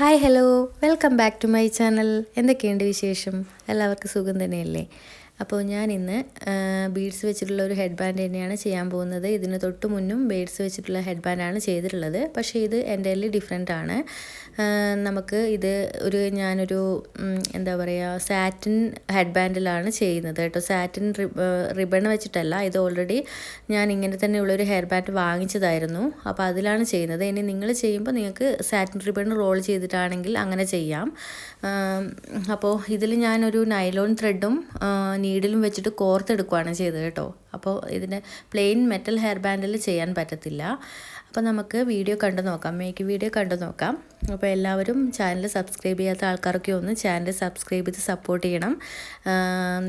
Hi hello welcome back to my channel. എന്തൊക്കെയുണ്ട് വിശേഷം? എല്ലാവർക്കും സുഖം തന്നെയല്ലേ? അപ്പോൾ ഞാൻ ഇന്ന് ബീഡ്സ് വെച്ചിട്ടുള്ള ഒരു ഹെഡ് ബാൻഡ് തന്നെയാണ് ചെയ്യാൻ പോകുന്നത്. ഇതിന് തൊട്ട് മുന്നും ബീഡ്സ് വെച്ചിട്ടുള്ള ഹെഡ് ബാൻഡാണ് ചെയ്തിട്ടുള്ളത്. പക്ഷേ ഇത് എൻ്റെ ഡിഫറെൻ്റ് ആണ്. നമുക്ക് ഇത് ഞാനൊരു എന്താ പറയുക, സാറ്റിൻ ഹെഡ് ബാൻഡിലാണ് ചെയ്യുന്നത് കേട്ടോ. സാറ്റിൻ റിബൺ വെച്ചിട്ടല്ല, ഇത് ഓൾറെഡി ഞാൻ ഇങ്ങനെ തന്നെയുള്ളൊരു ഹെയർ ബാൻഡ് വാങ്ങിച്ചതായിരുന്നു. അപ്പോൾ അതിലാണ് ചെയ്യുന്നത്. ഇനി നിങ്ങൾ ചെയ്യുമ്പോൾ നിങ്ങൾക്ക് സാറ്റിൻ റിബൺ റോൾ ചെയ്തിട്ടാണെങ്കിൽ അങ്ങനെ ചെയ്യാം. അപ്പോൾ ഇതിൽ ഞാനൊരു നൈലോൺ ത്രെഡും നീഡിലും വെച്ചിട്ട് കോർത്തെടുക്കുകയാണ് ചെയ്തത് കേട്ടോ. അപ്പോൾ ഇതിന് പ്ലെയിൻ മെറ്റൽ ഹെയർ ബാൻഡിൽ ചെയ്യാൻ പറ്റത്തില്ല. അപ്പോൾ നമുക്ക് വീഡിയോ കണ്ടു നോക്കാം, മേക്ക് വീഡിയോ കണ്ടു നോക്കാം. അപ്പോൾ എല്ലാവരും ചാനൽ സബ്സ്ക്രൈബ് ചെയ്യാത്ത ആൾക്കാരൊക്കെ ഒന്ന് ചാനൽ സബ്സ്ക്രൈബ് ചെയ്ത് സപ്പോർട്ട് ചെയ്യണം.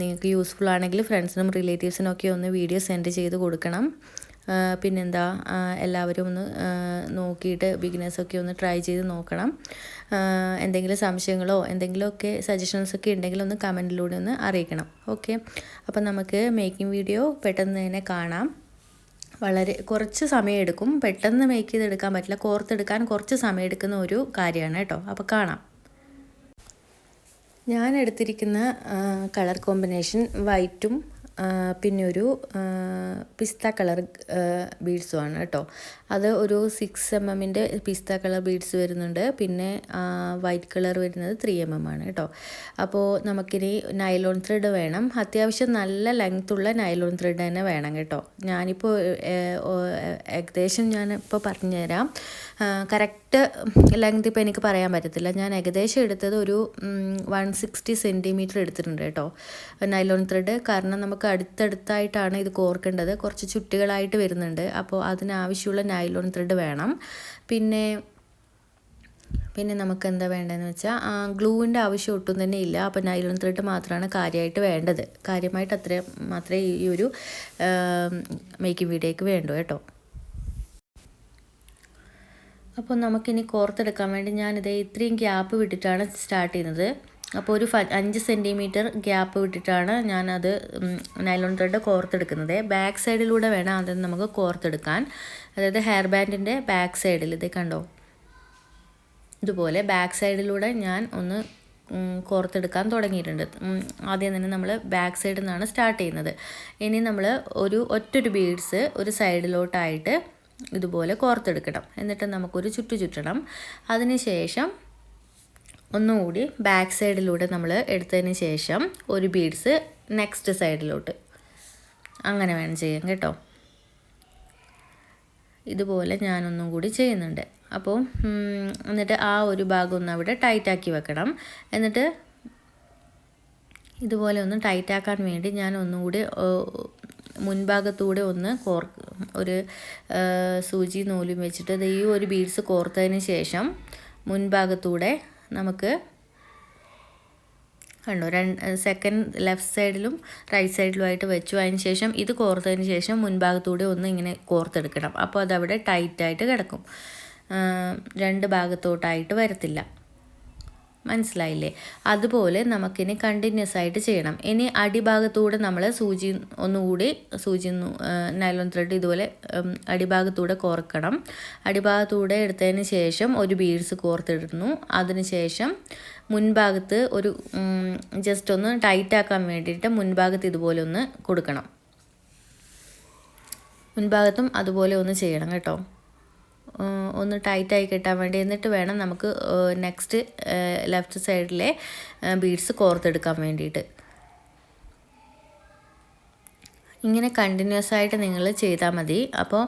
നിങ്ങൾക്ക് യൂസ്ഫുൾ ആണെങ്കിൽ ഫ്രണ്ട്സിനും റിലേറ്റീവ്സിനും ഒക്കെ ഒന്ന് വീഡിയോ സെൻഡ് ചെയ്ത് കൊടുക്കണം. പിന്നെന്താ, എല്ലാവരും ഒന്ന് നോക്കിയിട്ട് ബിഗിനേഴ്സൊക്കെ ഒന്ന് ട്രൈ ചെയ്ത് നോക്കണം. എന്തെങ്കിലും സംശയങ്ങളോ എന്തെങ്കിലുമൊക്കെ സജഷൻസൊക്കെ ഉണ്ടെങ്കിൽ ഒന്ന് കമൻറ്റിലൂടെ ഒന്ന് അറിയിക്കണം. ഓക്കെ, അപ്പം നമുക്ക് മേക്കിംഗ് വീഡിയോ പെട്ടെന്ന് തന്നെ കാണാം. വളരെ കുറച്ച് സമയം എടുക്കും, പെട്ടെന്ന് മേക്ക് ചെയ്തെടുക്കാൻ പറ്റില്ല, കോർത്തെടുക്കാൻ കുറച്ച് സമയം എടുക്കുന്ന ഒരു കാര്യമാണ് കേട്ടോ. അപ്പോൾ കാണാം. ഞാൻ എടുത്തിരിക്കുന്ന കളർ കോമ്പിനേഷൻ വൈറ്റും പിന്നെ ഒരു പിസ്ത കളർ ബീഡ്സുമാണ് കേട്ടോ. അത് ഒരു 6 mm പിസ്ത കളർ ബീഡ്സ് വരുന്നുണ്ട്. പിന്നെ വൈറ്റ് കളർ വരുന്നത് 3 mm ആണ് കേട്ടോ. അപ്പോൾ നമുക്കിനി നൈലോൺ ത്രെഡ് വേണം. അത്യാവശ്യം നല്ല ലെങ്ത്തുള്ള നൈലോൺ ത്രെഡ് തന്നെ വേണം കേട്ടോ. ഞാനിപ്പോൾ ഏകദേശം ഞാനിപ്പോൾ പറഞ്ഞുതരാം. കറക്റ്റ് ലെങ്ത് ഇപ്പോൾ എനിക്ക് പറയാൻ പറ്റത്തില്ല. ഞാൻ ഏകദേശം എടുത്തത് ഒരു 160 cm എടുത്തിട്ടുണ്ട് കേട്ടോ നൈലോൺ ത്രെഡ്. കാരണം നമുക്ക് അടുത്തടുത്തായിട്ടാണ് ഇത് കോർക്കേണ്ടത്, കുറച്ച് ചുറ്റുകളായിട്ട് വരുന്നുണ്ട്. അപ്പോൾ അതിനാവശ്യമുള്ള നൈലോൺ ത്രെഡ് വേണം. പിന്നെ നമുക്ക് എന്താ വേണ്ടതെന്ന് വെച്ചാൽ ഗ്ലൂവിൻ്റെ ആവശ്യം ഒട്ടും തന്നെ ഇല്ല. അപ്പോൾ നൈലോൺ ത്രെഡ് മാത്രമാണ് കാര്യമായിട്ട് വേണ്ടത്. കാര്യമായിട്ട് മാത്രമേ ഈ ഒരു മേക്കിംഗ് വീഡിയോയ്ക്ക് വേണ്ടൂ കേട്ടോ. അപ്പോൾ നമുക്കിനി കോർത്തെടുക്കാൻ വേണ്ടി ഞാനിത് ഇത്രയും ഗ്യാപ്പ് വിട്ടിട്ടാണ് സ്റ്റാർട്ട് ചെയ്യുന്നത്. അപ്പോൾ ഒരു 5 cm ഗ്യാപ്പ് വിട്ടിട്ടാണ് ഞാനത് നൈലോൺ ത്രെഡ് കോർത്തെടുക്കുന്നത്. ബാക്ക് സൈഡിലൂടെ വേണം അത് നമുക്ക് കോർത്തെടുക്കാൻ. അതായത് ഹെയർ ബാൻഡിൻ്റെ ബാക്ക് സൈഡിൽ ഇത് കണ്ടോ, ഇതുപോലെ ബാക്ക് സൈഡിലൂടെ ഞാൻ ഒന്ന് കോർത്തെടുക്കാൻ തുടങ്ങിയിട്ടുണ്ട്. ആദ്യം തന്നെ നമ്മൾ ബാക്ക് സൈഡിൽ നിന്നാണ് സ്റ്റാർട്ട് ചെയ്യുന്നത്. ഇനി നമ്മൾ ഒറ്റൊരു ബീഡ്സ് ഒരു സൈഡിലോട്ടായിട്ട് ഇതുപോലെ കോർത്തെടുക്കണം. എന്നിട്ട് നമുക്കൊരു ചുറ്റണം. അതിന് ശേഷം ഒന്നുകൂടി ബാക്ക് സൈഡിലൂടെ നമ്മൾ എടുത്തതിന് ശേഷം ഒരു ബീഡ്സ് നെക്സ്റ്റ് സൈഡിലോട്ട്, അങ്ങനെ വേണം ചെയ്യാൻ കേട്ടോ. ഇതുപോലെ ഞാനൊന്നും കൂടി ചെയ്യുന്നുണ്ട്. അപ്പോൾ എന്നിട്ട് ആ ഒരു ഭാഗം ഒന്ന് അവിടെ ടൈറ്റാക്കി വെക്കണം. എന്നിട്ട് ഇതുപോലെ ഒന്ന് ടൈറ്റാക്കാൻ വേണ്ടി ഞാൻ ഒന്നുകൂടി മുൻഭാഗത്തൂടെ ഒന്ന് ഒരു സൂചി നൂലും വെച്ചിട്ട് ഈ ഒരു ബീഡ്സ് കോർത്തതിന് ശേഷം മുൻഭാഗത്തൂടെ നമുക്ക് കണ്ടോ, സെക്കൻഡ് ലെഫ്റ്റ് സൈഡിലും റൈറ്റ് സൈഡിലുമായിട്ട് വെച്ചു. അതിന് ശേഷം ഇത് കോർത്തതിന് ശേഷം മുൻഭാഗത്തൂടെ ഒന്ന് ഇങ്ങനെ കോർത്തെടുക്കണം. അപ്പോൾ അതവിടെ ടൈറ്റായിട്ട് കിടക്കും, രണ്ട് ഭാഗത്തോട്ടായിട്ട് വരത്തില്ല. മനസ്സിലായില്ലേ? അതുപോലെ നമുക്കിനി കണ്ടിന്യൂസ് ആയിട്ട് ചെയ്യണം. ഇനി അടിഭാഗത്തൂടെ നമ്മൾ ഒന്നുകൂടി നൈലോൺ ത്രെഡ് ഇതുപോലെ അടിഭാഗത്തൂടെ കോർക്കണം. അടിഭാഗത്തൂടെ എടുത്തതിന് ശേഷം ഒരു ബീഡ്സ് കോർത്തിടുന്നു. അതിനുശേഷം മുൻഭാഗത്ത് ഒരു ജസ്റ്റ് ഒന്ന് ടൈറ്റാക്കാൻ വേണ്ടിയിട്ട് മുൻഭാഗത്ത് ഇതുപോലെ ഒന്ന് കൊടുക്കണം. മുൻഭാഗത്തും അതുപോലെ ഒന്ന് ചെയ്യണം കേട്ടോ, ഒന്ന് ടൈറ്റായി കിട്ടാൻ വേണ്ടി. എന്നിട്ട് വേണം നമുക്ക് നെക്സ്റ്റ് ലെഫ്റ്റ് സൈഡിലെ ബീഡ്സ് കോർത്തെടുക്കാൻ വേണ്ടിയിട്ട്. ഇങ്ങനെ കണ്ടിന്യൂസ് ആയിട്ട് നിങ്ങൾ ചെയ്താൽ മതി. അപ്പോൾ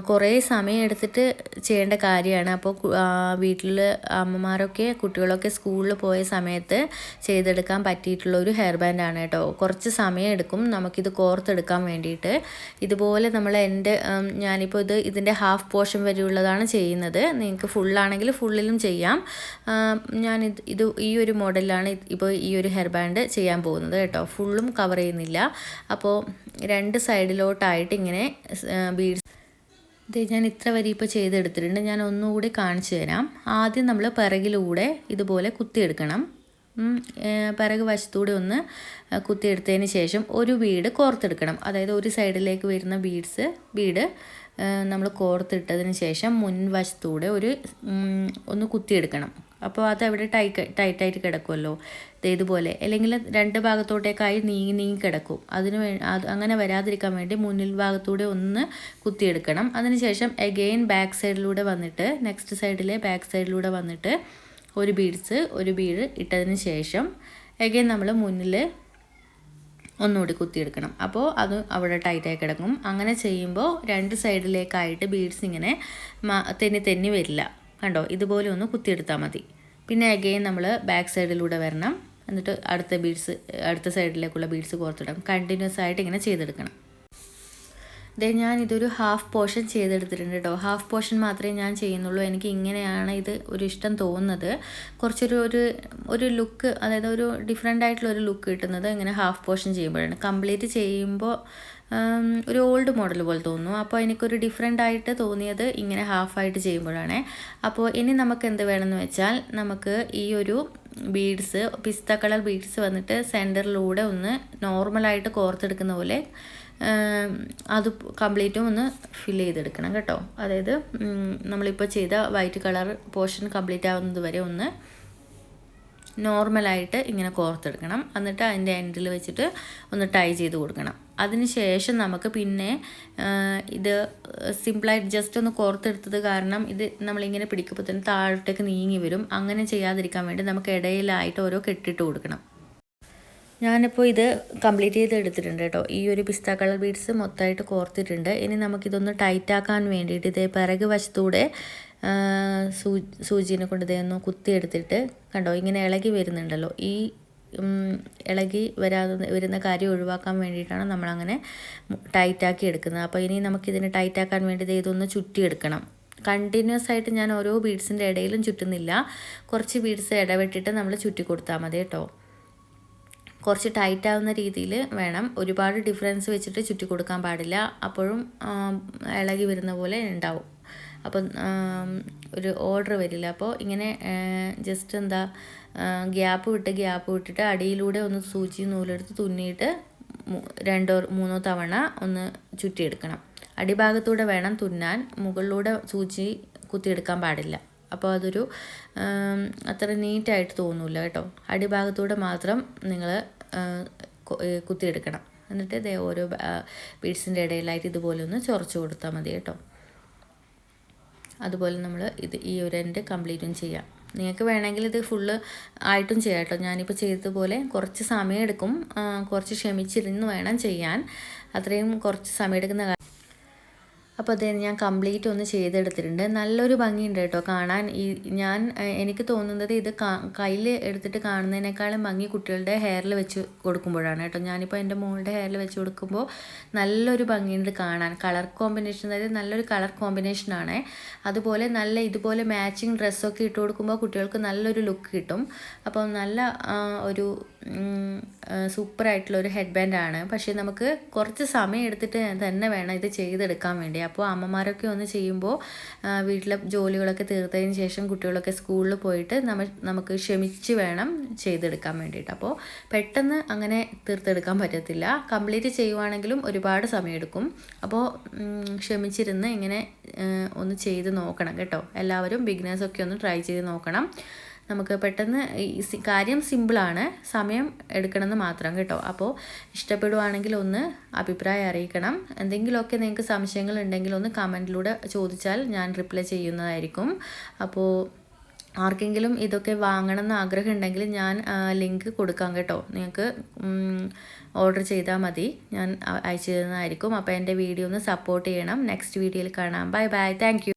കുറേ സമയം എടുത്തിട്ട് ചെയ്യേണ്ട കാര്യമാണ്. അപ്പോൾ വീട്ടിൽ അമ്മമാരൊക്കെ കുട്ടികളൊക്കെ സ്കൂളിൽ പോയ സമയത്ത് ചെയ്തെടുക്കാൻ പറ്റിയിട്ടുള്ള ഒരു ഹെയർ ബാൻഡാണ് കേട്ടോ. കുറച്ച് സമയം എടുക്കും നമുക്കിത് കോർത്തെടുക്കാൻ വേണ്ടിയിട്ട്. ഇതുപോലെ ഞാനിപ്പോൾ ഇതിൻ്റെ ഹാഫ് പോർഷൻ വരെയുള്ളതാണ് ചെയ്യുന്നത്. നിങ്ങൾക്ക് ഫുള്ളാണെങ്കിൽ ഫുള്ളിലും ചെയ്യാം. ഞാൻ ഈ ഒരു മോഡലിലാണ് ഇപ്പോൾ ഈ ഒരു ഹെയർ ബാൻഡ് ചെയ്യാൻ പോകുന്നത് കേട്ടോ. ഫുള്ളും കവർ ചെയ്യുന്നില്ല. അപ്പോൾ രണ്ട് സൈഡിലോട്ടായിട്ട് ഇങ്ങനെ ബീഡ്സ് ഞാൻ ഇത്ര വരെ ഇപ്പോൾ ചെയ്തെടുത്തിട്ടുണ്ട്. ഞാൻ ഒന്നുകൂടി കാണിച്ചു തരാം. ആദ്യം നമ്മൾ പിറകിലൂടെ ഇതുപോലെ കുത്തിയെടുക്കണം. പിറക് വശത്തൂടെ ഒന്ന് കുത്തിയെടുത്തതിന് ശേഷം ഒരു ബീഡ് കോർത്തെടുക്കണം. അതായത് ഒരു സൈഡിലേക്ക് വരുന്ന ബീഡ് നമ്മൾ കോർത്തിട്ടതിന് ശേഷം മുൻവശത്തൂടെ ഒന്ന് കുത്തിയെടുക്കണം. അപ്പോൾ അത് അവിടെ ടൈറ്റായിട്ട് കിടക്കുമല്ലോ, ഇതുപോലെ. അല്ലെങ്കിൽ രണ്ട് ഭാഗത്തോട്ടേക്കായി നീങ്ങി കിടക്കും. അങ്ങനെ വരാതിരിക്കാൻ വേണ്ടി മുന്നിൽ ഭാഗത്തൂടെ ഒന്ന് കുത്തിയെടുക്കണം. അതിനുശേഷം അഗെയിൻ ബാക്ക് സൈഡിലൂടെ വന്നിട്ട് നെക്സ്റ്റ് സൈഡിലെ ബാക്ക് സൈഡിലൂടെ വന്നിട്ട് ഒരു ബീഡ് ഇട്ടതിന് ശേഷം അഗെയിൻ നമ്മൾ മുന്നിൽ ഒന്നുകൂടി കുത്തിയെടുക്കണം. അപ്പോൾ അത് അവിടെ ടൈറ്റായി കിടക്കും. അങ്ങനെ ചെയ്യുമ്പോൾ രണ്ട് സൈഡിലേക്കായിട്ട് ബീഡ്സ് ഇങ്ങനെ തെന്നി വരില്ല. കണ്ടോ, ഇതുപോലെ ഒന്ന് കുത്തിയെടുത്താൽ മതി. പിന്നെ അഗെയിൻ നമ്മൾ ബാക്ക് സൈഡിലൂടെ വരണം. എന്നിട്ട് അടുത്ത സൈഡിലേക്കുള്ള ബീഡ്സ് കോർത്തിടണം. കണ്ടിന്യൂസ് ആയിട്ട് ഇങ്ങനെ ചെയ്തെടുക്കണം. ഞാനിതൊരു ഹാഫ് പോർഷൻ ചെയ്തെടുത്തിട്ടുണ്ട് കേട്ടോ. ഹാഫ് പോർഷൻ മാത്രമേ ഞാൻ ചെയ്യുന്നുള്ളൂ. എനിക്ക് ഇങ്ങനെയാണ് ഇത് ഒരു ഇഷ്ടം തോന്നുന്നത്. കുറച്ചൊരു ലുക്ക്, അതായത് ഒരു ഡിഫറെൻ്റ് ആയിട്ടുള്ള ഒരു ലുക്ക് കിട്ടുന്നത് ഇങ്ങനെ ഹാഫ് പോർഷൻ ചെയ്യുമ്പോഴാണ്. കംപ്ലീറ്റ് ചെയ്യുമ്പോൾ ഒരു ഓൾഡ് മോഡൽ പോലെ തോന്നുന്നു. അപ്പോൾ എനിക്കൊരു ഡിഫറെൻ്റ് ആയിട്ട് തോന്നിയത് ഇങ്ങനെ ഹാഫായിട്ട് ചെയ്യുമ്പോഴാണ്. അപ്പോൾ ഇനി നമുക്ക് എന്ത് വേണമെന്ന് വെച്ചാൽ, നമുക്ക് ഈ ഒരു ബീഡ്സ്, പിസ്ത കളർ ബീഡ്സ് വന്നിട്ട് സെൻറ്ററിലൂടെ ഒന്ന് നോർമലായിട്ട് കോർത്തെടുക്കുന്ന പോലെ അത് കംപ്ലീറ്റും ഒന്ന് ഫില്ല് ചെയ്തെടുക്കണം കേട്ടോ. അതായത് നമ്മളിപ്പോൾ ചെയ്ത വൈറ്റ് കളർ പോർഷൻ കംപ്ലീറ്റ് ആവുന്നത് വരെ ഒന്ന് നോർമലായിട്ട് ഇങ്ങനെ കോർത്തെടുക്കണം. എന്നിട്ട് അതിൻ്റെ എൻഡിൽ വെച്ചിട്ട് ഒന്ന് ടൈ ചെയ്ത് കൊടുക്കണം. അതിന് ശേഷം നമുക്ക് പിന്നെ ഇത് സിമ്പിളായിട്ട് ജസ്റ്റ് ഒന്ന് കോർത്തെടുത്തത് കാരണം ഇത് നമ്മളിങ്ങനെ പിടിക്കുമ്പോൾ തന്നെ താഴോട്ടേക്ക് നീങ്ങി വരും. അങ്ങനെ ചെയ്യാതിരിക്കാൻ വേണ്ടി നമുക്ക് ഇടയിലായിട്ട് ഓരോ കെട്ടിട്ട് കൊടുക്കണം. ഞാനിപ്പോൾ ഇത് കംപ്ലീറ്റ് ചെയ്ത് എടുത്തിട്ടുണ്ട് കേട്ടോ. ഈ ഒരു പിസ്ത കളർ ബീഡ്സ് മൊത്തമായിട്ട് കോർത്തിട്ടുണ്ട്. ഇനി നമുക്കിതൊന്ന് ടൈറ്റാക്കാൻ വേണ്ടിയിട്ട് ഇതേ പിറക് വശത്തൂടെ സൂചിനെ കൊണ്ട് ഇതൊന്ന് കുത്തിയെടുത്തിട്ട്, കണ്ടോ ഇങ്ങനെ ഇളകി വരുന്നുണ്ടല്ലോ. ഈ ഇളകി വരുന്ന കാര്യം ഒഴിവാക്കാൻ വേണ്ടിയിട്ടാണ് നമ്മളങ്ങനെ ടൈറ്റാക്കി എടുക്കുന്നത്. അപ്പോൾ ഇനി നമുക്കിതിനെ ടൈറ്റാക്കാൻ വേണ്ടി ഇതൊന്ന് ചുറ്റിയെടുക്കണം. കണ്ടിന്യൂസ് ആയിട്ട് ഞാൻ ഓരോ ബീഡ്സിൻ്റെ ഇടയിലും ചുറ്റുന്നില്ല. കുറച്ച് ബീഡ്സ് ഇടവിട്ടിട്ട് നമ്മൾ ചുറ്റി കൊടുത്താൽ മതി കേട്ടോ. കുറച്ച് ടൈറ്റ് ആവുന്ന രീതിയിൽ വേണം. ഒരുപാട് ഡിഫറൻസ് വെച്ചിട്ട് ചുറ്റി കൊടുക്കാൻ പാടില്ല. അപ്പോഴും ഇളകി വരുന്ന പോലെ ഉണ്ടാവും. അപ്പം ഒരു ഓർഡർ വരില്ല. അപ്പോൾ ഇങ്ങനെ ജസ്റ്റ് ഗ്യാപ്പ് വിട്ടിട്ട് അടിയിലൂടെ ഒന്ന് സൂചി നൂലെടുത്ത് തുന്നിയിട്ട് 2-3 തവണ ഒന്ന് ചുറ്റിയെടുക്കണം. അടിഭാഗത്തൂടെ വേണം തുന്നാൻ, മുകളിലൂടെ സൂചി കുത്തിയെടുക്കാൻ പാടില്ല. അപ്പോൾ അതൊരു അത്ര നീറ്റായിട്ട് തോന്നില്ല കേട്ടോ. അടിഭാഗത്തൂടെ മാത്രം നിങ്ങൾ കുത്തിയെടുക്കണം. എന്നിട്ട് ഓരോ ബീഡ്സിൻ്റെ ഇടയിലായിട്ട് ഇതുപോലെ ഒന്ന് ചൊറച്ച് കൊടുത്താൽ മതി കേട്ടോ. അതുപോലെ നമ്മൾ ഈ ഒരു എൻഡ് കംപ്ലീറ്റും ചെയ്യാം. നിങ്ങൾക്ക് വേണമെങ്കിൽ ഇത് ഫുള്ള് ആയിട്ടും ചെയ്യാം കേട്ടോ. ഞാനിപ്പോൾ ചെയ്തതുപോലെ കുറച്ച് സമയം എടുക്കും. കുറച്ച് ക്ഷമിച്ചിരുന്ന് വേണം ചെയ്യാൻ. അത്രയും കുറച്ച് സമയം എടുക്കുന്ന. അപ്പോൾ അത് ഞാൻ കംപ്ലീറ്റ് ഒന്ന് ചെയ്തെടുത്തിട്ടുണ്ട്. നല്ലൊരു ഭംഗിയുണ്ട് കേട്ടോ കാണാൻ. എനിക്ക് തോന്നുന്നത് ഇത് കയ്യിൽ എടുത്തിട്ട് കാണുന്നതിനേക്കാളും ഭംഗി കുട്ടികളുടെ ഹെയറിൽ വെച്ച് കൊടുക്കുമ്പോഴാണ് കേട്ടോ. ഞാനിപ്പോൾ എൻ്റെ മോളുടെ ഹെയറിൽ വെച്ച് കൊടുക്കുമ്പോൾ നല്ലൊരു ഭംഗിയുണ്ട് കാണാൻ. കളർ കോമ്പിനേഷൻ, അതായത് നല്ലൊരു കളർ കോമ്പിനേഷനാണ്. അതുപോലെ ഇതുപോലെ മാച്ചിങ് ഡ്രസ്സൊക്കെ ഇട്ട് കൊടുക്കുമ്പോൾ കുട്ടികൾക്ക് നല്ലൊരു ലുക്ക് കിട്ടും. അപ്പോൾ നല്ല ഒരു സൂപ്പറായിട്ടുള്ളൊരു ഹെഡ് ബാൻഡാണ്. പക്ഷേ നമുക്ക് കുറച്ച് സമയം എടുത്തിട്ട് തന്നെ വേണം ഇത് ചെയ്തെടുക്കാൻ വേണ്ടി. അപ്പോൾ അമ്മമാരൊക്കെ ഒന്ന് ചെയ്യുമ്പോൾ വീട്ടിലെ ജോലികളൊക്കെ തീർത്തതിന് ശേഷം കുട്ടികളൊക്കെ സ്കൂളിൽ പോയിട്ട് നമുക്ക് ക്ഷമിച്ച് വേണം ചെയ്തെടുക്കാൻ വേണ്ടിയിട്ട്. അപ്പോൾ പെട്ടെന്ന് അങ്ങനെ തീർത്തെടുക്കാൻ പറ്റത്തില്ല. കംപ്ലീറ്റ് ചെയ്യുവാണെങ്കിലും ഒരുപാട് സമയമെടുക്കും. അപ്പോൾ ക്ഷമിച്ചിരുന്ന് ഇങ്ങനെ ഒന്ന് ചെയ്ത് നോക്കണം കേട്ടോ. എല്ലാവരും ബിഗിനേഴ്സൊക്കെ ഒന്ന് ട്രൈ ചെയ്ത് നോക്കണം. നമുക്ക് പെട്ടെന്ന് കാര്യം സിമ്പിളാണ്, സമയം എടുക്കണമെന്ന് മാത്രം കേട്ടോ. അപ്പോൾ ഇഷ്ടപ്പെടുവാണെങ്കിൽ ഒന്ന് അഭിപ്രായം അറിയിക്കണം. എന്തെങ്കിലുമൊക്കെ നിങ്ങൾക്ക് സംശയങ്ങൾ ഉണ്ടെങ്കിൽ ഒന്ന് കമൻറ്റിലൂടെ ചോദിച്ചാൽ ഞാൻ റിപ്ലൈ ചെയ്യുന്നതായിരിക്കും. അപ്പോൾ ആർക്കെങ്കിലും ഇതൊക്കെ വാങ്ങണം എന്ന് ആഗ്രഹം ഉണ്ടെങ്കിൽ ഞാൻ ലിങ്ക് കൊടുക്കാം കേട്ടോ. നിങ്ങൾക്ക് ഓർഡർ ചെയ്താൽ മതി, ഞാൻ അയച്ചു തരുന്നതായിരിക്കും. അപ്പോൾ എൻ്റെ വീഡിയോ ഒന്ന് സപ്പോർട്ട് ചെയ്യണം. നെക്സ്റ്റ് വീഡിയോയിൽ കാണാം. Bye bye, thank you.